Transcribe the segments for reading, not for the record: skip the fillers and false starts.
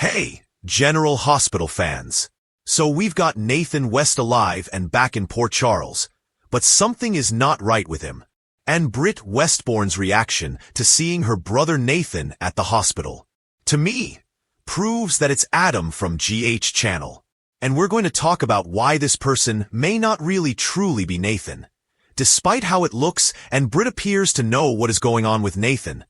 Hey, General Hospital fans. So we've got Nathan West alive and back in Port Charles, but something is not right with him. And Britt Westbourne's reaction to seeing her brother Nathan at the hospital, to me, proves that it's Adam from GH Channel. And we're going to talk about why this person may not really truly be Nathan, despite how it looks, and Britt appears to know what is going on with Nathan.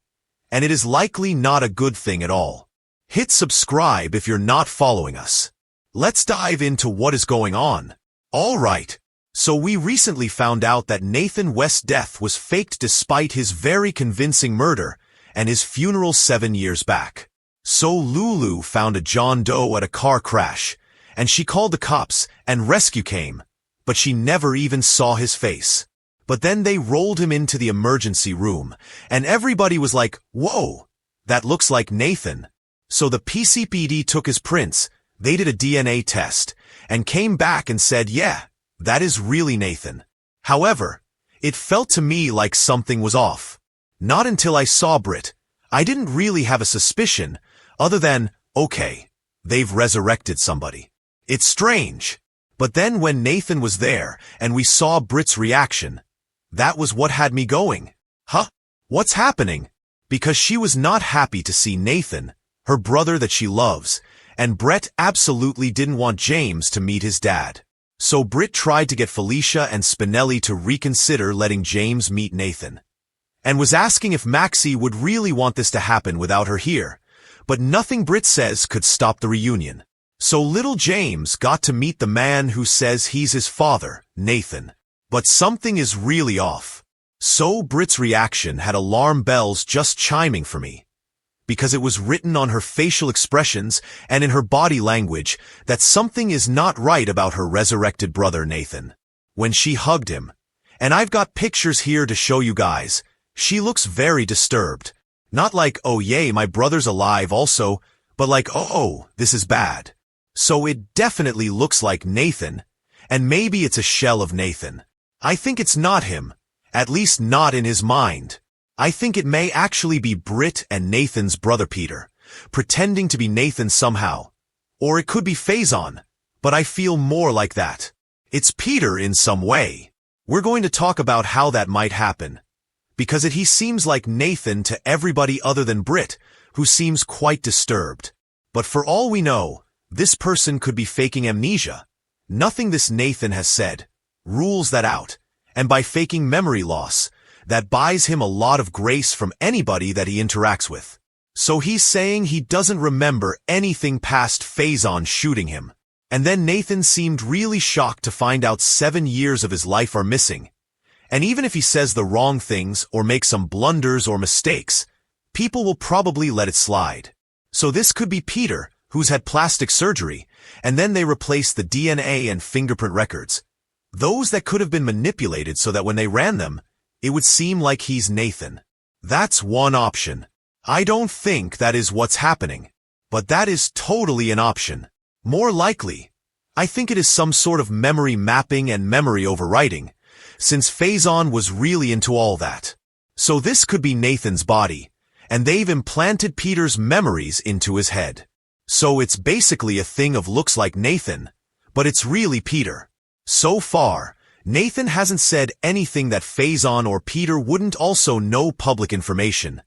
And it is likely not a good thing at all. Hit subscribe if you're not following us. Let's dive into what is going on. Alright, so we recently found out that Nathan West's death was faked despite his very convincing murder and his funeral 7 years back. So Lulu found a John Doe at a car crash, and she called the cops and rescue came, but she never even saw his face. But then they rolled him into the emergency room, and everybody was like, whoa, that looks like Nathan. So the PCPD took his prints, they did a DNA test, and came back and said, yeah, that is really Nathan. However, it felt to me like something was off. Not until I saw Britt. I didn't really have a suspicion, other than, okay, they've resurrected somebody. It's strange. But then when Nathan was there, and we saw Britt's reaction, that was what had me going. Huh? What's happening? Because she was not happy to see Nathan, her brother that she loves, and Brett absolutely didn't want James to meet his dad. So Britt tried to get Felicia and Spinelli to reconsider letting James meet Nathan, and was asking if Maxie would really want this to happen without her here, but nothing Britt says could stop the reunion. So little James got to meet the man who says he's his father, Nathan. But something is really off. So Britt's reaction had alarm bells just chiming for me, because it was written on her facial expressions and in her body language that something is not right about her resurrected brother Nathan. When she hugged him, and I've got pictures here to show you guys, she looks very disturbed. Not like, oh yay, my brother's alive also, but like, oh, this is bad. So it definitely looks like Nathan, and maybe it's a shell of Nathan. I think it's not him, at least not in his mind. I think it may actually be Britt and Nathan's brother Peter, pretending to be Nathan somehow. Or it could be Faison, but I feel more like that. It's Peter in some way. We're going to talk about how that might happen, because he seems like Nathan to everybody other than Britt, who seems quite disturbed. But for all we know, this person could be faking amnesia. Nothing this Nathan has said rules that out, and by faking memory loss, that buys him a lot of grace from anybody that he interacts with. So he's saying he doesn't remember anything past Faison shooting him. And then Nathan seemed really shocked to find out 7 years of his life are missing. And even if he says the wrong things or makes some blunders or mistakes, people will probably let it slide. So this could be Peter, who's had plastic surgery, and then they replaced the DNA and fingerprint records. Those that could have been manipulated so that when they ran them, it would seem like he's Nathan. That's one option. I don't think that is what's happening, but that is totally an option. More likely, I think it is some sort of memory mapping and memory overwriting, since Faison was really into all that. So this could be Nathan's body, and they've implanted Peter's memories into his head. So it's basically a thing of looks like Nathan, but it's really Peter. So far, Nathan hasn't said anything that Faison or Peter wouldn't also know public information.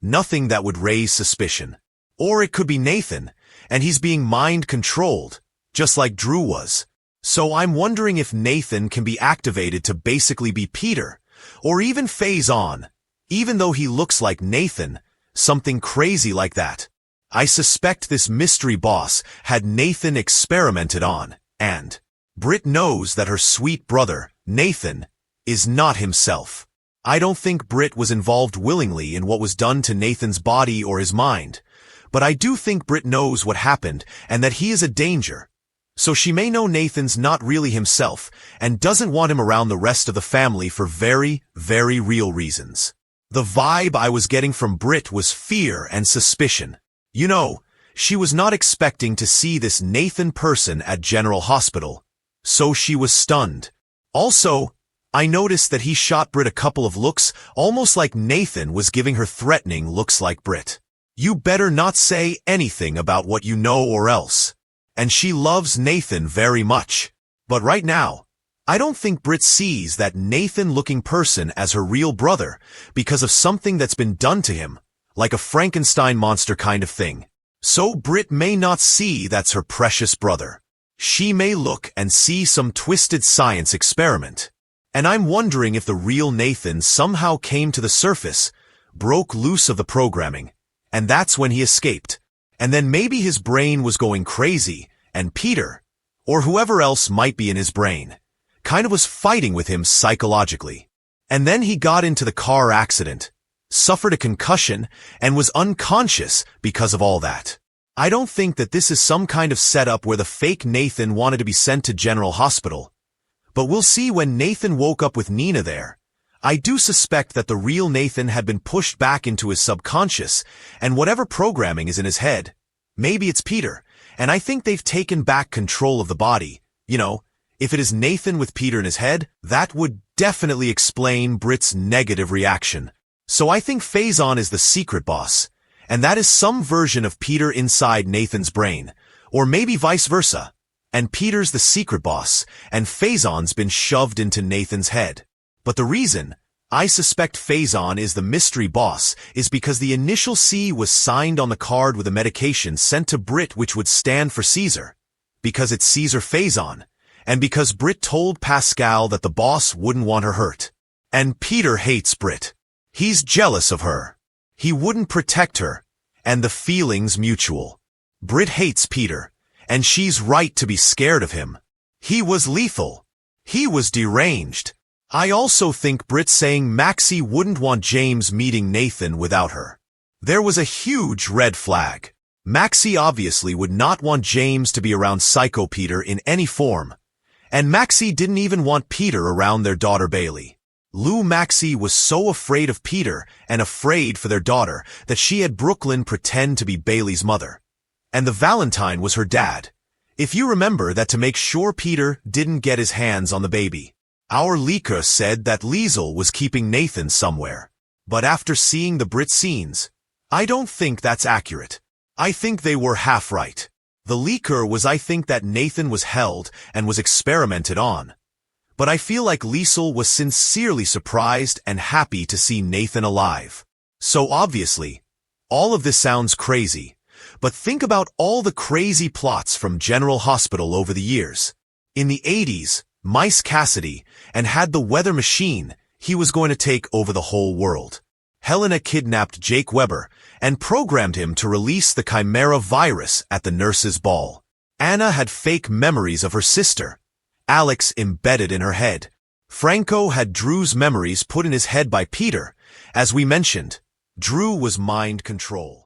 Nothing that would raise suspicion. Or it could be Nathan, and he's being mind-controlled, just like Drew was. So I'm wondering if Nathan can be activated to basically be Peter, or even Faison, even though he looks like Nathan, something crazy like that. I suspect this mystery boss had Nathan experimented on, and Britt knows that her sweet brother, Nathan, is not himself. I don't think Britt was involved willingly in what was done to Nathan's body or his mind, but I do think Britt knows what happened and that he is a danger. So she may know Nathan's not really himself and doesn't want him around the rest of the family for very, very real reasons. The vibe I was getting from Britt was fear and suspicion. You know, she was not expecting to see this Nathan person at General Hospital. So she was stunned. Also, I noticed that he shot Britt a couple of looks, almost like Nathan was giving her threatening looks like Britt. You better not say anything about what you know or else. And she loves Nathan very much. But right now, I don't think Britt sees that Nathan-looking person as her real brother because of something that's been done to him, like a Frankenstein monster kind of thing. So Britt may not see that's her precious brother. She may look and see some twisted science experiment. And I'm wondering if the real Nathan somehow came to the surface, broke loose of the programming, and that's when he escaped. And then maybe his brain was going crazy, and Peter, or whoever else might be in his brain, kind of was fighting with him psychologically. And then he got into the car accident, suffered a concussion, and was unconscious because of all that. I don't think that this is some kind of setup where the fake Nathan wanted to be sent to General Hospital. But we'll see when Nathan woke up with Nina there. I do suspect that the real Nathan had been pushed back into his subconscious, and whatever programming is in his head, maybe it's Peter, and I think they've taken back control of the body. You know, if it is Nathan with Peter in his head, that would definitely explain Britt's negative reaction. So I think Faison is the secret boss, and that is some version of Peter inside Nathan's brain, or maybe vice versa. And Peter's the secret boss, and Faison's been shoved into Nathan's head. But the reason I suspect Faison is the mystery boss is because the initial C was signed on the card with a medication sent to Britt which would stand for Caesar, because it's Caesar Faison, and because Britt told Pascal that the boss wouldn't want her hurt. And Peter hates Britt. He's jealous of her. He wouldn't protect her, and the feeling's mutual. Britt hates Peter, and she's right to be scared of him. He was lethal. He was deranged. I also think Britt saying Maxie wouldn't want James meeting Nathan without her. There was a huge red flag. Maxie obviously would not want James to be around Psycho Peter in any form. And Maxie didn't even want Peter around their daughter Bailey. Lou Maxie was so afraid of Peter and afraid for their daughter that she had Brooklyn pretend to be Bailey's mother. And the Valentine was her dad. If you remember that to make sure Peter didn't get his hands on the baby. Our leaker said that Liesel was keeping Nathan somewhere. But after seeing the Brit scenes, I don't think that's accurate. I think they were half right. The leaker was I think that Nathan was held and was experimented on. But I feel like Liesel was sincerely surprised and happy to see Nathan alive. So obviously, all of this sounds crazy. But think about all the crazy plots from General Hospital over the years. In the 80s, Mice Cassidy and had the weather machine, he was going to take over the whole world. Helena kidnapped Jake Weber and programmed him to release the Chimera virus at the nurses' ball. Anna had fake memories of her sister, Alex embedded in her head. Franco had Drew's memories put in his head by Peter. As we mentioned, Drew was mind control.